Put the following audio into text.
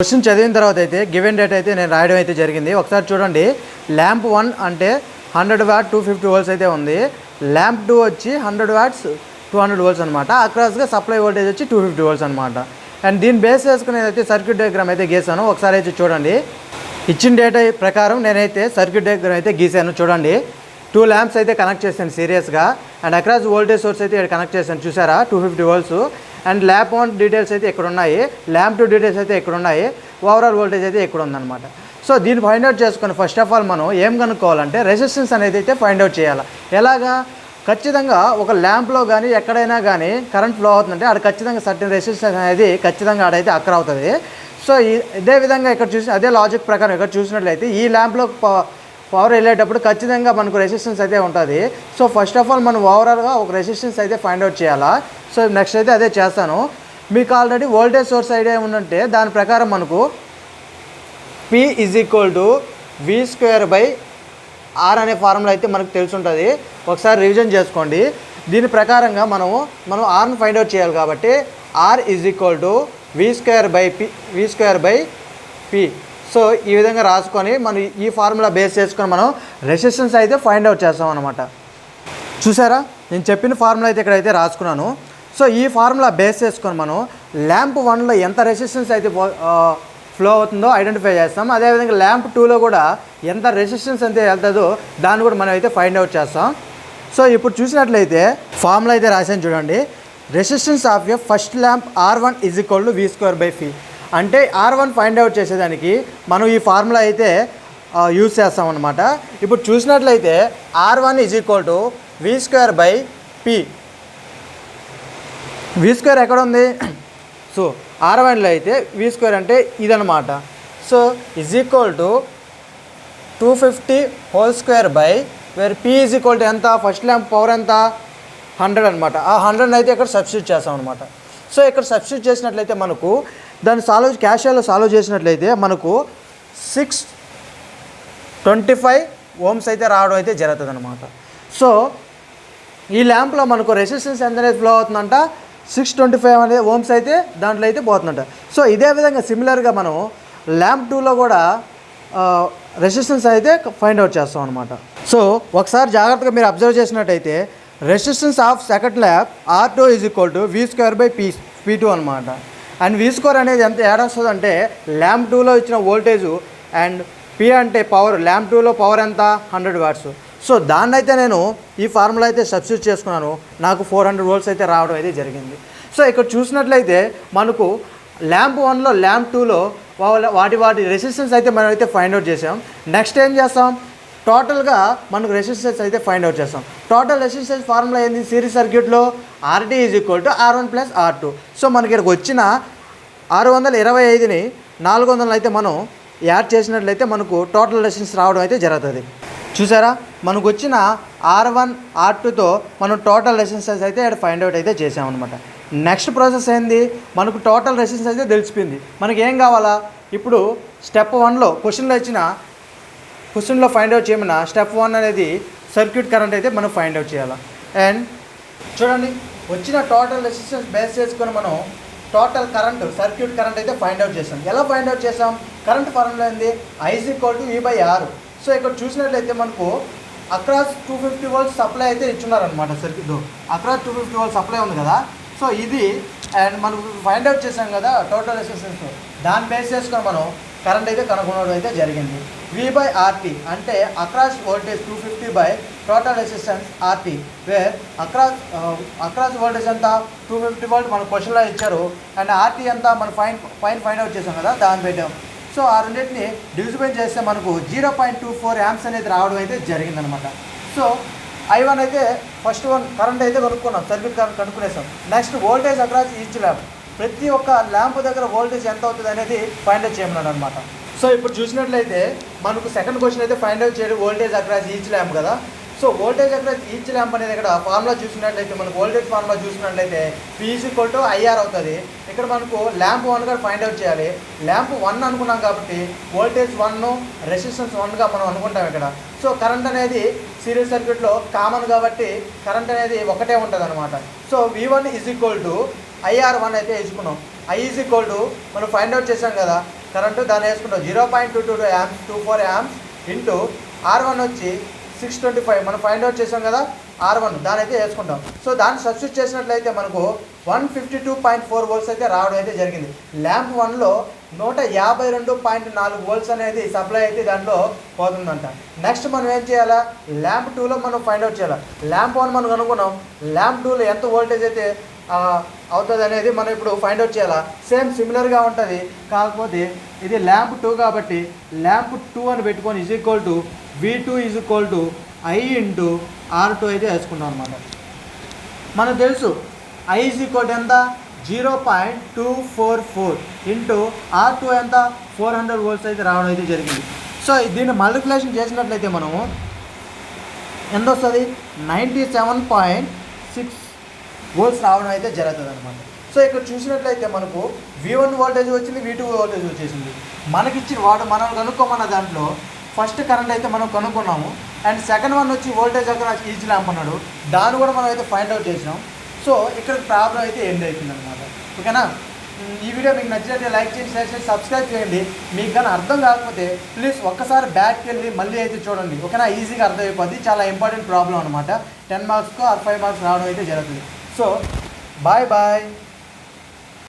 Question చదివిన తర్వాత అయితే గివెన్ డేట్ అయితే నేను రాయడం అయితే జరిగింది. ఒకసారి చూడండి. ల్యాంప్ 1 అంటే 100 వాట్ 250 వోల్ట్స్ అయితే ఉంది. ల్యాంప్ 2 వచ్చి 100 వాట్స్ 200 వోల్ట్స్ అనమాట. అక్రాస్గా సప్లై వోల్టేజ్ వచ్చి 250 వోల్ట్స్ అనమాట. అండ్ దీన్ని బేస్ చేసుకుని అయితే సర్క్యూట్ డయాగ్రామ్ అయితే గీసాను. ఒకసారి అయితే చూడండి. ఇచ్చిన డేటా ప్రకారం నేనైతే సర్క్యూట్ డయాగ్రామ్ అయితే గీసాను. చూడండి, 2 ల్యాంప్స్ అయితే కనెక్ట్ చేశాను సీరియస్గా. అండ్ అక్రాస్ వోల్టేజ్ సోర్స్ అయితే ఇక్కడ కనెక్ట్ చేశాను. చూసారా, 250 వోల్ట్స్. అండ్ ల్యాంప్ 1 డీటెయిల్స్ అయితే ఇక్కడ ఉన్నాయి, ల్యాంప్ 2 డీటెయిల్స్ అయితే ఇక్కడ ఉన్నాయి, ఓవరాల్ వోల్టేజ్ అయితే ఇక్కడ ఉందన్నమాట. సో దీన్ని ఫైండ్ అవుట్ చేసుకొని ఫస్ట్ ఆఫ్ ఆల్ మనం ఏం కనుక్కోవాలంటే రెసిస్టెన్స్ అనేది అయితే ఫైండ్ అవుట్ చేయాలి. ఎలాగా? ఖచ్చితంగా ఒక ల్యాంప్లో కానీ ఎక్కడైనా కానీ కరెంట్ ఫ్లో అవుతుందంటే ఆడ ఖచ్చితంగా సర్టెన్ రెసిస్టెన్స్ అనేది ఖచ్చితంగా ఆడైతే అక్కర్ అవుతుంది. సో ఇదే విధంగా ఇక్కడ చూసి అదే లాజిక్ ప్రకారం ఇక్కడ చూసినట్లయితే ఈ ల్యాంప్లో పవర్ వెళ్ళేటప్పుడు ఖచ్చితంగా మనకు రెసిస్టెన్స్ అయితే ఉంటుంది. సో ఫస్ట్ ఆఫ్ ఆల్ మనం ఓవరాల్గా ఒక రెసిస్టెన్స్ అయితే ఫైండ్ అవుట్ చేయాలా. సో నెక్స్ట్ అయితే అదే చేస్తాను. మీకు ఆల్రెడీ వోల్టేజ్ సోర్స్ ఐడియా ఉందంటే దాని ప్రకారం మనకు P = V²/R అనే ఫార్ములా అయితే మనకు తెలిసి ఉంటుంది. ఒకసారి రివిజన్ చేసుకోండి. దీని ప్రకారంగా మనం Rని ఫైండ్ అవుట్ చేయాలి కాబట్టి R = V²/P. సో ఈ విధంగా రాసుకొని మనం ఈ ఫార్ములా బేస్ చేసుకొని మనం రెసిస్టెన్స్ అయితే ఫైండ్ అవుట్ చేస్తాం అనమాట. చూసారా, నేను చెప్పిన ఫార్ములా అయితే ఇక్కడైతే రాసుకున్నాను. సో ఈ ఫార్ములా బేస్ చేసుకొని మనం ల్యాంప్ 1లో ఎంత రెసిస్టెన్స్ అయితే ఫ్లో అవుతుందో ఐడెంటిఫై చేస్తాం. అదేవిధంగా ల్యాంప్ 2లో కూడా ఎంత రెసిస్టెన్స్ అయితే వెళ్తుందో దాన్ని కూడా మనం అయితే ఫైండ్ అవుట్ చేస్తాం. సో ఇప్పుడు చూసినట్లయితే ఫార్ములా అయితే రాసాను చూడండి. Resistance of a first lamp R1 = V²/P. అంటే R1 ఫైండ్ అవుట్ చేసేదానికి మనం ఈ ఫార్ములా అయితే యూజ్ చేస్తాం అన్నమాట. ఇప్పుడు చూసినట్లయితే R1 = V²/P. V² ఎక్కడ ఉంది? సో R1లో అయితే V² అంటే ఇదనమాట. సో = 250² P ఎంత? ఫస్ట్ ల్యాంప్ పవర్ ఎంత? 100 అనమాట. ఆ 100 అయితే ఇక్కడ సబ్స్టిట్యూట్ చేస్తాం అనమాట. సో ఇక్కడ సబ్స్టిట్యూట్ చేసినట్లయితే మనకు దాన్ని క్యాషియోలో సాల్వ్ చేసినట్లయితే మనకు 625 ohms అయితే రావడం అయితే జరుగుతుంది అనమాట. సో ఈ ల్యాంప్లో మనకు రెసిస్టెన్స్ ఎంత అనేది ఫ్లో అవుతుందంట? 625 ohms అయితే దాంట్లో అయితే పోతుందంట. సో ఇదే విధంగా సిమిలర్గా మనం ల్యాంప్ 2లో కూడా రెసిస్టెన్స్ అయితే ఫైండ్ అవుట్ చేస్తాం అనమాట. సో ఒకసారి జాగ్రత్తగా మీరు అబ్జర్వ్ చేసినట్టయితే resistance of second lamp R2 = V²/P2 అనమాట. అండ్ V² అనేది ఎంత యాడ్ వస్తుంది అంటే ల్యాంప్ 2లో ఇచ్చిన వోల్టేజు అండ్ P అంటే పవర్. ల్యాంప్ 2లో పవర్ ఎంత? 100 వాట్స్. సో దాన్ని అయితే నేను ఈ ఫార్ములా అయితే సబ్స్టిట్యూట్ చేసుకున్నాను. నాకు 400 వోల్ట్స్ అయితే రావడం అయితే జరిగింది. సో ఇక్కడ చూసినట్లయితే మనకు ల్యాంప్ 1లో ల్యాంప్ 2లో వాటి రెసిస్టెన్స్ అయితే మనం అయితే ఫైండ్ అవుట్ చేసాం. నెక్స్ట్ ఏం చేస్తాం? టోటల్గా మనకు రెసిస్టెన్స్ అయితే ఫైండ్ అవుట్ చేస్తాం. టోటల్ రెసిస్టెన్స్ ఫార్ములా ఏంది? సిరీస్ సర్క్యూట్లో RD = R1 + R2. సో మనకి ఇక్కడికి వచ్చిన 625ని 400 అయితే మనం యాడ్ చేసినట్లయితే మనకు టోటల్ రెసిస్టెన్స్ రావడం అయితే జరుగుతుంది. చూసారా, మనకు వచ్చిన R1 R2తో మనం టోటల్ రెసిస్టెన్స్ అయితే ఇక్కడ ఫైండ్ అవుట్ అయితే చేసామన్నమాట. నెక్స్ట్ ప్రాసెస్ ఏంది? మనకు టోటల్ రెసిస్టెన్స్ అయితే తెలిసిపోయింది. మనకి ఏం కావాలా? ఇప్పుడు స్టెప్ 1లో క్వశ్చన్లో ఫైండ్ అవుట్ చేయమన్నా స్టెప్ 1 అనేది సర్క్యూట్ కరెంట్ అయితే మనం ఫైండ్ అవుట్ చేయాలి. అండ్ చూడండి, వచ్చిన టోటల్ రెసిస్టెన్స్ బేస్ చేసుకొని మనం టోటల్ కరెంట్ సర్క్యూట్ కరెంట్ అయితే ఫైండ్ అవుట్ చేసాం. ఎలా ఫైండ్ అవుట్ చేసాం? కరెంట్ ఫార్ములా ఏంది? I = V/R. సో ఇక్కడ చూసినట్లయితే మనకు అక్రాస్ 250 వోల్ట్స్ సప్లై అయితే ఇచ్చున్నారనమాట. సర్క్యూట్ అక్రాస్ 250 వోల్ట్స్ సప్లై ఉంది కదా. సో ఇది అండ్ మనం ఫైండ్ అవుట్ చేసాం కదా టోటల్ రెసిస్టెన్స్. దాన్ని బేస్ చేసుకొని మనం కరెంట్ అయితే కనుగొనడం అయితే జరిగింది. V/RT అంటే across voltage 250 total resistance RT, where across voltage ఎంత? 250 వోల్ట్ మన క్వశ్చన్లో ఇచ్చారు. అండ్ RT ఎంత మనం ఫైండ్ అవుట్ చేసాం కదా, దాన్ని పెట్టాం. సో ఆ రెండింటిని డివిజిబుల్ చేస్తే మనకు 0.24 amps అనేది రావడం అయితే జరిగిందనమాట. సో I1 అయితే ఫస్ట్ కరెంట్ అయితే కనుక్కున్నాం, సర్క్యూట్ కరెంట్ కనుక్కునేసాం. Next voltage across each lamp, ప్రతి ఒక్క ల్యాంప్ దగ్గర వోల్టేజ్ ఎంత అవుతుంది అనేది ఫైండ్ అవుట్ చేయమన్నాడు అనమాట. సో ఇప్పుడు చూసినట్లయితే మనకు సెకండ్ క్వశ్చన్ అయితే ఫైండ్ అవుట్ చేయడం వోల్టేజ్ అక్రాస్ ఈచ్ ల్యాంప్ కదా. So voltage across each lamp అనేది ఇక్కడ ఫార్ములా చూసినట్లయితే మనకు వోల్టేజ్ ఫార్ములా చూసినట్లయితే P = IR అవుతుంది. ఇక్కడ మనకు ల్యాంప్ 1 కూడా ఫైండ్ అవుట్ చేయాలి. ల్యాంప్ 1 అనుకున్నాం కాబట్టి వోల్టేజ్ 1 రెసిస్టెన్స్ 1గా మనం అనుకుంటాం ఇక్కడ. సో కరెంట్ అనేది సిరీస్ సర్క్యూట్లో కామన్ కాబట్టి కరెంట్ అనేది ఒకటే ఉంటుంది అనమాట. సో V1 = IR1 అయితే వేసుకున్నాం. I మనం ఫైండ్ అవుట్ చేసాం కదా, కరెంటు దాన్ని వేసుకుంటాం 0.222 యాంప్స్ 24 యాంప్స్ ఇంటూ R1 వచ్చి 625 మనం ఫైండ్ అవుట్ చేసాం కదా R1 దాని అయితే వేసుకుంటాం. సో దాన్ని సబ్స్టిట్యూట్ చేసినట్లయితే మనకు 152.4 వోల్ట్స్ అయితే రావడం అయితే జరిగింది. ల్యాంప్ 1లో 152.4 వోల్ట్స్ అనేది సప్లై అయితే దాంట్లో పోతుందంట. నెక్స్ట్ మనం ఏం చేయాలా, ల్యాంప్ 2లో మనం ఫైండ్ అవుట్ చేయాలి. ల్యాంప్ 1 మనం అనుకున్నాం, ల్యాంప్ 2లో ఎంత వోల్టేజ్ అయితే అవుతుంది అనేది మనం ఇప్పుడు ఫైండ్ అవుట్ చేయాలా. సేమ్ సిమిలర్గా ఉంటుంది, కాకపోతే ఇది ల్యాంప్ 2 కాబట్టి ల్యాంప్ 2 అని పెట్టుకొని V2 I ఇంటూ R2 అయితే వేసుకుంటాం అనమాట. మనకు తెలుసు I ఎంత 0.244 ఇంటూ R2 ఎంత 400 వోల్ట్స్ అయితే రావడం అయితే జరిగింది. సో దీన్ని మల్టిప్లికేషన్ చేసినట్లయితే మనము ఎంత వస్తుంది 97.6 వోల్ట్స్ రావడం అయితే జరుగుతుంది అనమాట. సో ఇక్కడ చూసినట్లయితే మనకు V1 వోల్టేజ్ వచ్చింది, V2 వోల్టేజ్ వచ్చేసింది. మనకిచ్చిన మనం కనుక్కోమన్న దాంట్లో ఫస్ట్ కరెంట్ అయితే మనం కనుక్కున్నాము, అండ్ సెకండ్ వన్ వచ్చి వోల్టేజ్ అక్కడ ఈచ్ ల్యాంప్ అన్నాడు, దాన్ని కూడా మనం అయితే ఫైండ్ అవుట్ చేసినాం. సో ఇక్కడ ప్రాబ్లం అయితే ఎండ్ అవుతుంది అనమాట. ఓకేనా, ఈ వీడియో మీకు నచ్చినట్లయితే లైక్ చేయండి, షేర్ చేసి సబ్స్క్రైబ్ చేయండి. మీకు కానీ అర్థం కాకపోతే ప్లీజ్ ఒక్కసారి బ్యాక్కి వెళ్ళి మళ్ళీ అయితే చూడండి. ఓకేనా, ఈజీగా అర్థమైపోద్ది. చాలా ఇంపార్టెంట్ ప్రాబ్లం అనమాట. 10 మార్క్స్కు 5 మార్క్స్ రావడం అయితే జరుగుతుంది. So bye bye.